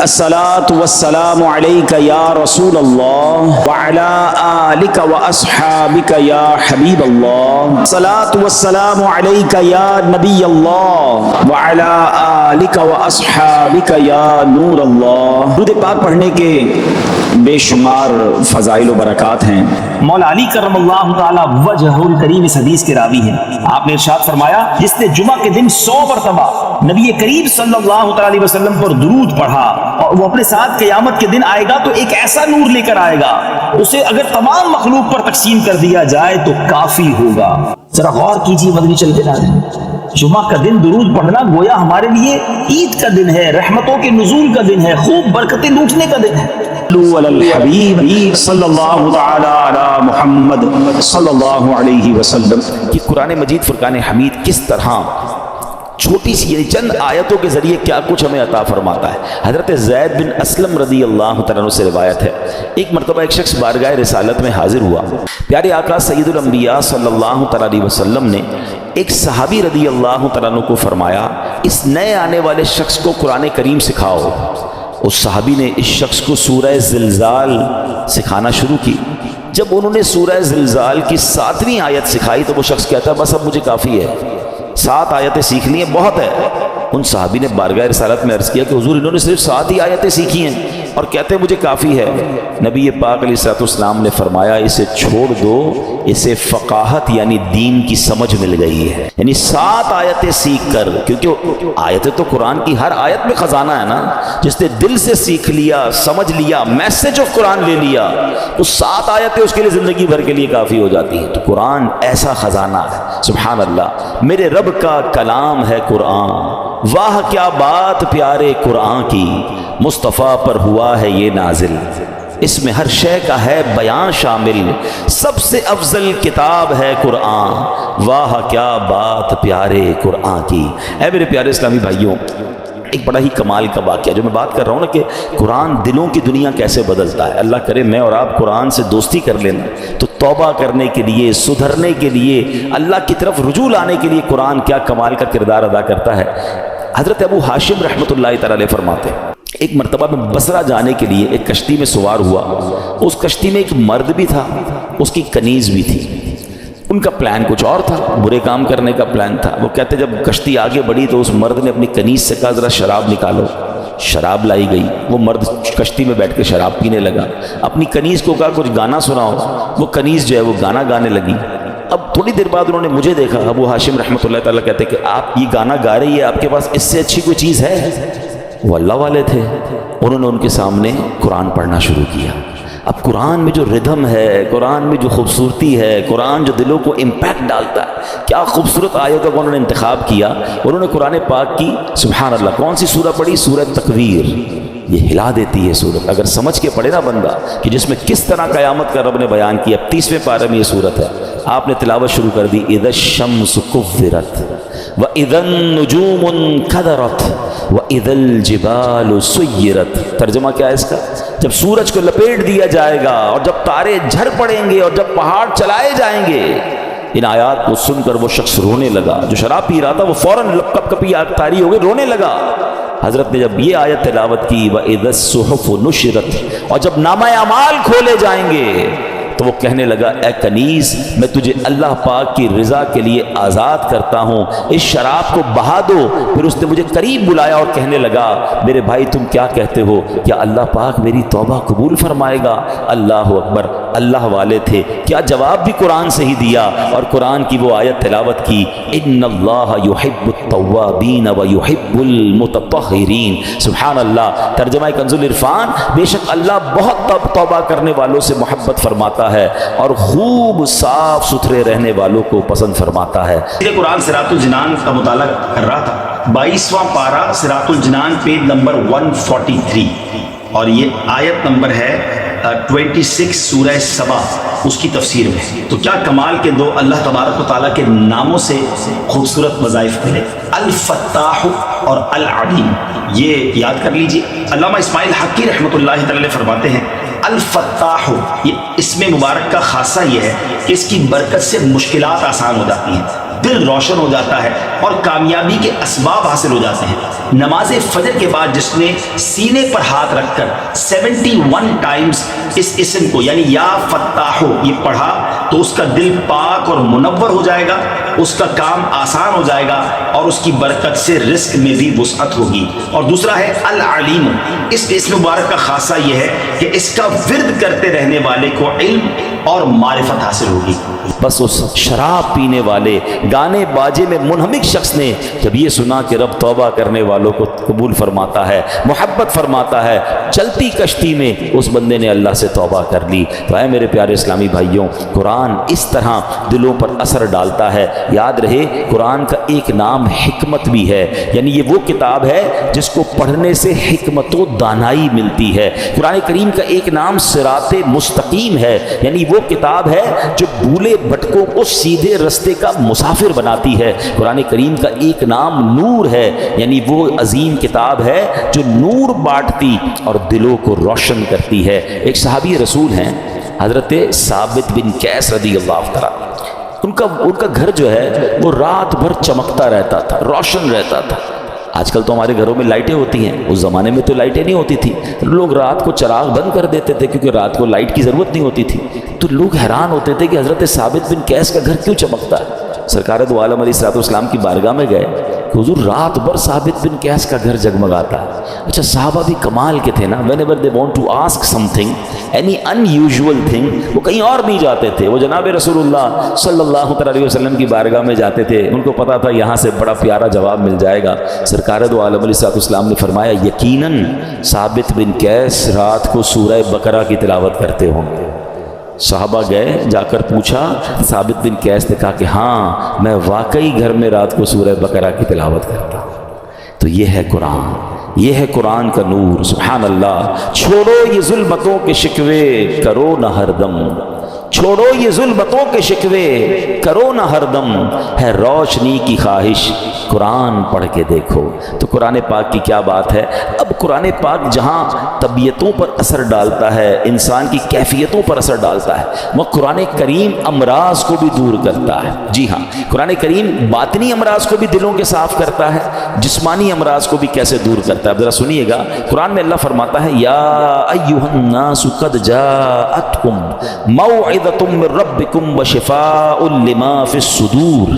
الصلاۃ والسلام علیک یا رسول اللہ وعلی آلک واصحابک یا حبیب اللہ، الصلاۃ والسلام علیک یا نبی اللہ وعلی آلک واصحابک یا نور اللہ۔ درود پاک پڑھنے کے بے شمار فضائل و برکات ہیں۔ مولا علی کرم اللہ تعالی وجہ الکریم اس حدیث کے راوی ہیں۔ آپ نے ارشاد فرمایا، جس نے جمعہ کے دن 100 مرتبہ نبی کریم صلی اللہ تعالی علیہ وسلم پر درود پڑھا اور وہ اپنے ساتھ قیامت کے دن آئے گا تو ایک ایسا نور لے کر آئے گا، اسے اگر تمام مخلوق پر تقسیم کر دیا جائے تو کافی ہوگا۔ ذرا غور کیجیے مدنی چلتے ناظرین، جمعہ کا دن درود پڑھنا گویا ہمارے لیے عید کا دن ہے، رحمتوں کے نزول کا دن ہے، خوب برکتیں لوٹنے کا دن ہے۔ علی الحبیب صلی اللہ تعالی علی محمد صلی اللہ علیہ وسلم۔ کہ قرآن مجید فرقان حمید کس طرح چھوٹی سی یعنی چند آیتوں کے ذریعے کیا کچھ ہمیں عطا فرماتا ہے۔ حضرت زید بن اسلم رضی اللہ تعالیٰ عنہ سے روایت ہے، ایک مرتبہ ایک شخص بارگاہ رسالت میں حاضر ہوا، پیارے آقا سید الانبیاء صلی اللہ تعالیٰ علیہ وسلم نے ایک صحابی رضی اللہ تعالیٰ عنہ کو فرمایا، اس نئے آنے والے شخص کو قرآن کریم سکھاؤ۔ اس صحابی نے اس شخص کو سورہ زلزال سکھانا شروع کی۔ جب انہوں نے سورہ زلزال کی 7ویں آیت سکھائی تو وہ شخص کہتا ہے بس اب مجھے کافی ہے، 7 آیتیں سیکھنی ہیں بہت ہے۔ ان صحابی نے بارگاہ رسالت میں عرض کیا کہ حضور انہوں نے صرف 7 ہی آیتیں سیکھی ہیں اور کہتے ہیں مجھے کافی ہے۔ نبی پاک علیہ الصلوۃ والسلام نے فرمایا اسے چھوڑ دو، اسے فقاہت یعنی دین کی سمجھ مل گئی ہے۔ یعنی 7 آیتیں سیکھ کر، کیونکہ آیتیں تو قرآن کی ہر آیت میں خزانہ ہے نا، جس نے دل سے سیکھ لیا، سمجھ لیا، میسج آف قرآن لے لیا تو 7 آیتیں اس کے لیے زندگی بھر کے لیے کافی ہو جاتی ہیں۔ تو قرآن ایسا خزانہ ہے، سبحان اللہ، میرے رب کا کلام ہے قرآن، واہ کیا بات پیارے قرآن کی، مصطفیٰ پر ہوا ہے یہ نازل، اس میں ہر شے کا ہے بیان شامل، سب سے افضل کتاب ہے قرآن، واہ کیا بات پیارے قرآن کی۔ اے میرے پیارے اسلامی بھائیوں، ایک بڑا ہی کمال کا واقعہ جو میں بات کر رہا ہوں نا کہ قرآن دلوں کی دنیا کیسے بدلتا ہے۔ اللہ کرے میں اور آپ قرآن سے دوستی کر لینا تو توبہ کرنے کے لیے، سدھرنے کے لیے، اللہ کی طرف رجوع لانے کے لیے قرآن کیا کمال کا کردار ادا کرتا ہے۔ حضرت ابو ہاشم رحمۃ اللہ تعالی علیہ فرماتے ہیں، ایک مرتبہ میں بصرہ جانے کے لیے ایک کشتی میں سوار ہوا، اس کشتی میں ایک مرد بھی تھا، اس کی کنیز بھی تھی۔ ان کا پلان کچھ اور تھا، برے کام کرنے کا پلان تھا۔ وہ کہتے جب کشتی آگے بڑھی تو اس مرد نے اپنی کنیز سے کہا ذرا شراب نکالو، شراب لائی گئی۔ وہ مرد کشتی میں بیٹھ کے شراب پینے لگا، اپنی کنیز کو کہا کچھ گانا سناؤ، وہ کنیز جو ہے وہ گانا گانے لگی۔ اب تھوڑی دیر بعد انہوں نے مجھے دیکھا، ابو ہاشم رحمۃ اللہ تعالیٰ کہتے کہ آپ یہ گانا گا رہی ہے، آپ کے پاس اس سے اچھی کوئی چیز ہے؟ وہ اللہ والے تھے، انہوں نے ان کے سامنے قرآن پڑھنا شروع کیا۔ اب قرآن میں جو ردھم ہے، قرآن میں جو خوبصورتی ہے، قرآن جو دلوں کو امپیکٹ ڈالتا ہے، کیا خوبصورت آیتوں کا انہوں نے انتخاب کیا۔ انہوں نے قرآن پاک کی سبحان اللہ کون سی سورہ پڑھی؟ سورہ تکویر۔ یہ ہلا دیتی ہے سورت، اگر سمجھ کے پڑھے نا بندہ کہ جس میں کس طرح قیامت کا رب نے بیان کیا۔ 30ویں پارے میں یہ سورت ہے، آپ نے تلاوت شروع کر دی، اذا الشمس کورت واذا النجوم انکدرت واذا الجبال سیرت۔ ترجمہ کیا ہے اس کا؟ جب سورج کو لپیٹ دیا جائے گا اور جب تارے جھڑ پڑیں گے اور جب پہاڑ چلائے جائیں گے۔ ان آیات کو سن کر وہ شخص رونے لگا، جو شراب پی رہا تھا وہ فوراً کپ کپی تاری ہو گئی، رونے لگا۔ حضرت نے جب یہ آیت تلاوت کی وَإِذَا الصُّحُفُ نُشِرَتْ، اور جب نامہ اعمال کھولے جائیں گے تو وہ کہنے لگا اے کنیز میں تجھے اللہ پاک کی رضا کے لیے آزاد کرتا ہوں، اس شراب کو بہا دو۔ پھر اس نے مجھے قریب بلایا اور کہنے لگا میرے بھائی تم کیا کہتے ہو، کیا اللہ پاک میری توبہ قبول فرمائے گا؟ اللہ اکبر، اللہ والے تھے، کیا جواب بھی قرآن سے ہی دیا اور قرآن کی وہ آیت تلاوت کی، ان اللہ یحب التوابین ویحب المتطہرین۔ سبحان اللہ۔ ترجمہ کنز العرفان، بے شک اللہ بہت توبہ کرنے والوں سے محبت فرماتا ہے اور خوب صاف ستھرے رہنے والوں کو پسند فرماتا ہے۔ قرآن صراط الجنان کا مطالعہ کر رہا تھا، 22واں پارہ صراط الجنان پیج نمبر 143 اور یہ آیت نمبر ہے 26 سورہ سبا، اس کی تفسیر میں۔ تو کیا کمال کے دو اللہ تبارک و تعالیٰ کے ناموں سے خوبصورت وظائف ملے، الفتاح اور العلیم، یہ یاد کر لیجئے۔ علامہ اسماعیل حقی رحمۃ اللہ تعالی فرماتے ہیں الفتاح، یہ اسم مبارک کا خاصہ یہ ہے کہ اس کی برکت سے مشکلات آسان ہو جاتی ہیں۔ دل روشن ہو جاتا ہے اور کامیابی کے اسباب حاصل ہو جاتے ہیں۔ نماز فجر کے بعد جس نے سینے پر ہاتھ رکھ کر 71 ٹائمز اس اسم کو یعنی یا فتاحو یہ پڑھا تو اس کا دل پاک اور منور ہو جائے گا، اس کا کام آسان ہو جائے گا اور اس کی برکت سے رزق میں بھی وسعت ہوگی۔ اور دوسرا ہے العلیم، اس اسم مبارک کا خاصہ یہ ہے کہ اس کا ورد کرتے رہنے والے کو علم اور معرفت حاصل ہوگی۔ بس اس شراب پینے والے گانے باجے میں منہمک شخص نے جب یہ سنا کہ رب توبہ کرنے والوں کو قبول فرماتا ہے، محبت فرماتا ہے، چلتی کشتی میں اس بندے نے اللہ سے توبہ کر لی۔ تو اے میرے پیارے اسلامی بھائیوں، قرآن اس طرح دلوں پر اثر ڈالتا ہے۔ یاد رہے قرآن کا ایک نام حکمت بھی ہے، یعنی یہ وہ کتاب ہے جس کو پڑھنے سے حکمت و دانائی ملتی ہے۔ قرآن کریم کا ایک نام صراط مستقیم ہے، یعنی وہ کتاب ہے جو بھولے بھٹکوں کو سیدھے رستے کا مسافر بناتی ہے۔ قرآن کریم کا ایک نام نور ہے، یعنی وہ عظیم کتاب ہے جو نور بانٹتی اور دلوں کو روشن کرتی ہے۔ ایک صحابی رسول ہیں حضرت ثابت بن قیس رضی اللہ تعالیٰ، ان کا گھر جو ہے وہ رات بھر چمکتا رہتا تھا، روشن رہتا تھا۔ آج کل تو ہمارے گھروں میں لائٹیں ہوتی ہیں، اس زمانے میں تو لائٹیں نہیں ہوتی تھی، لوگ رات کو چراغ بند کر دیتے تھے کیونکہ رات کو لائٹ کی ضرورت نہیں ہوتی تھی۔ تو لوگ حیران ہوتے تھے کہ حضرت ثابت بن قیس کا گھر کیوں چمکتا ہے۔ سرکار دو عالم علیہ الصلوۃ والسلام کی بارگاہ میں گئے کہ حضور رات بھر ثابت بن قیس کا گھر جگمگاتا ہے۔ اچھا صحابہ بھی کمال کے تھے نا، whenever they want to ask something, any unusual thing، وہ کہیں اور نہیں جاتے تھے، وہ جناب رسول اللہ صلی اللہ علیہ وسلم کی بارگاہ میں جاتے تھے۔ ان کو پتا تھا یہاں سے بڑا پیارا جواب مل جائے گا۔ سرکار دو عالم علیہ الصلوۃ والسلام نے فرمایا یقیناً ثابت بن قیس رات کو سورہ بقرہ کی تلاوت کرتے ہوں گے۔ صحابہ گئے، جا کر پوچھا، ثابت بن قیس نے کہا کہ ہاں میں واقعی گھر میں رات کو سورہ بقرہ کی تلاوت کرتا ہوں۔ تو یہ ہے قرآن، یہ ہے قرآن کا نور۔ سبحان اللہ۔ چھوڑو یہ ظلمتوں کے شکوے کرو نہ ہر دم، چھوڑو یہ ظلمتوں کے شکوے کرو نہ ہر دم، ہے روشنی کی خواہش قرآن پڑھ کے دیکھو۔ تو قرآن پاک کی کیا بات ہے۔ اب قرآن پاک جہاں طبیعتوں پر اثر ڈالتا ہے، انسان کی کیفیتوں پر اثر ڈالتا ہے، وہ قرآن کریم امراض کو بھی دور کرتا ہے۔ جی ہاں، قرآن کریم باطنی امراض کو بھی دلوں کے صاف کرتا ہے، جسمانی امراض کو بھی کیسے دور کرتا ہے۔ اب ذرا سنیے گا، قرآن میں اللہ فرماتا ہے یا ایھا الناس قد جاءتکم موعظۃ من ربکم وشفاء لما فی الصدور۔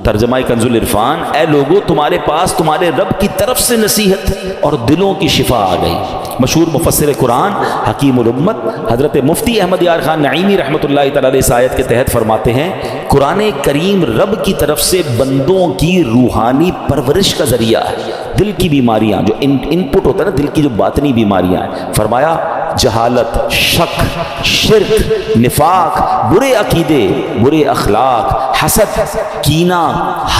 ترجمہ کنز العرفان، اے لوگو تمہارے پاس تمہارے رب کی طرف سے نصیحت اور دلوں کی شفا آ گئی۔ مشہور مفسر قرآن حکیم الامت حضرت مفتی احمد یار خان نعیمی رحمۃ اللہ تعالی علیہ اس آیت کے تحت فرماتے ہیں قرآن کریم رب کی طرف سے بندوں کی روحانی پرورش کا ذریعہ ہے۔ دل کی بیماریاں جو ان پٹ ہوتا ہے نا، دل کی جو باطنی بیماریاں ہیں، فرمایا جہالت، شک، شرک، نفاق، برے عقیدے، برے اخلاق، حسد، کینہ،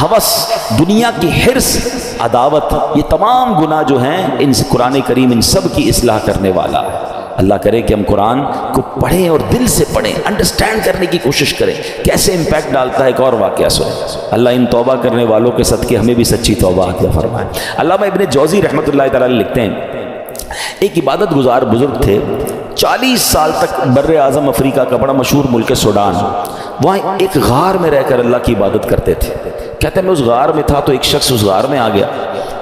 ہوس، دنیا کی حرص، عداوت، یہ تمام گناہ جو ہیں ان سے قرآن کریم ان سب کی اصلاح کرنے والا ہے۔ اللہ کرے کہ ہم قرآن کو پڑھیں اور دل سے پڑھیں، انڈرسٹینڈ کرنے کی کوشش کریں کیسے امپیکٹ ڈالتا ہے۔ ایک اور واقعہ سنیں، اللہ ان توبہ کرنے والوں کے صدقے ہمیں بھی سچی توبہ عطا فرمائے۔ علامہ ابن جوزی رحمۃ اللہ تعالی علیہ لکھتے ہیں ایک عبادت گزار بزرگ تھے، 40 سال تک بر اعظم افریقہ کا بڑا مشہور ملک سوڈان، وہاں ایک غار میں رہ کر اللہ کی عبادت کرتے تھے۔ کہتے ہیں میں اس غار میں تھا تو ایک شخص اس غار میں آ گیا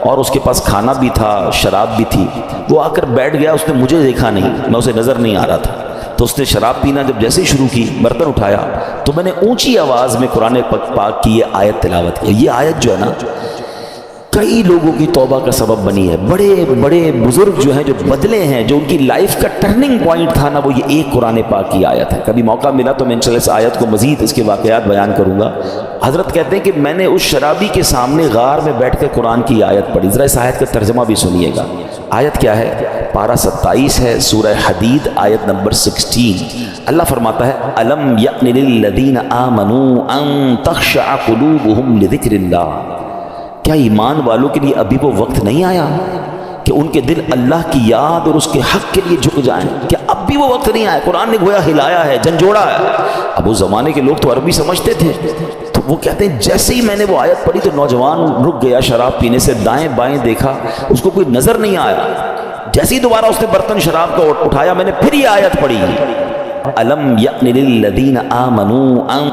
اور اس کے پاس کھانا بھی تھا، شراب بھی تھی۔ وہ آ کر بیٹھ گیا، اس نے مجھے دیکھا نہیں، میں اسے نظر نہیں آ رہا تھا، تو اس نے شراب پینا جب جیسے ہی شروع کی، برتن اٹھایا تو میں نے اونچی آواز میں قرآن پاک کی یہ آیت تلاوت کی۔ یہ آیت جو ہے نا کئی لوگوں کی توبہ کا سبب بنی ہے۔ بڑے بڑے بزرگ جو ہیں، جو بدلے ہیں، جو ان کی لائف کا ٹرننگ پوائنٹ تھا نا، وہ یہ ایک قرآن پاک کی آیت ہے۔ کبھی موقع ملا تو میں انشاءاللہ اس آیت کو مزید اس کے واقعات بیان کروں گا۔ حضرت کہتے ہیں کہ میں نے اس شرابی کے سامنے غار میں بیٹھ کر قرآن کی آیت پڑھی۔ ذرا اس آیت کا ترجمہ بھی سنیے گا۔ آیت کیا ہے؟ پارہ 27 ہے، سورہ حدید، آیت نمبر 16۔ اللہ فرماتا ہے الم یأن للذین آمنوا ان تخشع قلوبہم لذکر اللہ، کیا ایمان والوں کے لیے ابھی وہ وقت نہیں آیا کہ ان کے دل اللہ کی یاد اور اس کے حق کے لیے جھک جائیں؟ کیا اب بھی وہ وقت نہیں آیا؟ قرآن نے گویا ہلایا ہے، جھنجھوڑا ہے۔ اب اس زمانے کے لوگ تو عربی سمجھتے تھے، تو وہ کہتے ہیں جیسے ہی میں نے وہ آیت پڑھی تو نوجوان رک گیا شراب پینے سے، دائیں بائیں دیکھا، اس کو کوئی نظر نہیں آیا۔ جیسے ہی دوبارہ اس نے برتن شراب کا اٹھایا، میں نے پھر یہ آیت پڑھی الم یأن للذین آمنوا ان